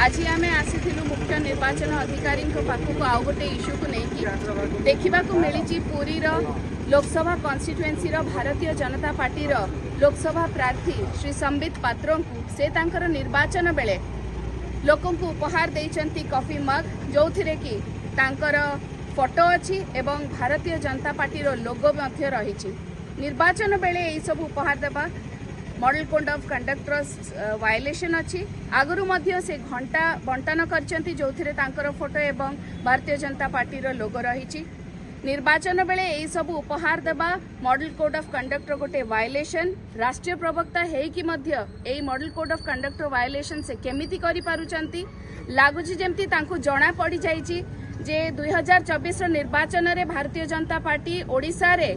आज आम आसीलु मुख्य निर्वाचन अधिकारी पाखक आउ गोटे इश्यू को लेकिन देखा मिली पुरी लोकसभा कन्स्टिट्युएन्सी भारतीय जनता पार्टी लोकसभा प्रार्थी श्री संबित पात्रों से तांकर निर्वाचन बेले लोकों को उपहार देइचंती कॉफी मग जो थे कि तांकर फोटो अच्छी एवं भारतीय जनता पार्टी लोगो मध्य रही। निर्वाचन बेले यही सब उपहार देवा model code of conductors violation अच्छी आगुरी मध्य से घंटा बंटन करचंती जो थे तांकर फोटो एवं भारतीय जनता पार्टी लोगो रही। निर्वाचन बेले यही सब उपहार देवा मॉडल कोड ऑफ कंडक्टर गोटे वायलेशन राष्ट्रीय प्रवक्ता है कि मध्य यही model code of conductor violation से केमिति करि पारुचंती लागुची जेमती तांको जणा पड़ी जाइची जे 2024 निर्वाचन रे भारतीय जनता पार्टी ओडिशा रे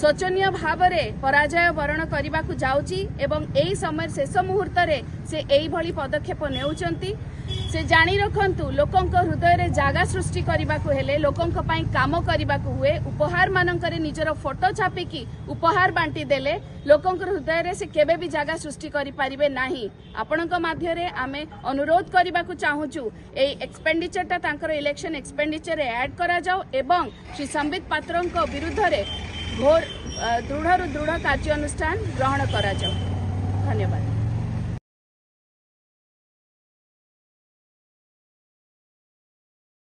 शोचनीय भाव में पराजय वरण करने को जाउची एवं यही समय शेष मुहूर्त रे से यही भली पदक्षेप नेउचंती। से जानी रखंतु लोकों हृदय रे जागा सृष्टि करने को हेले लोकों पाई काम करने को हुए उपहार मानकरे निजर फोटो छापिकी उपहार बांटी देले लोकों हृदय रे से केबे भी जागा सृष्टि करि परिबे नाही। आपणक माध्यरे आमे अनुरोध करने को चाहूचु ए एक्सपेंडिचरटा तांकर इलेक्शन एक्सपेंडिचर ऐड करा जाओ एवं श्री संबित पात्रों विरुद्ध रे घोर दृढ़ कार्यानुष्ठान ग्रहण करा जाओ। धन्यवाद।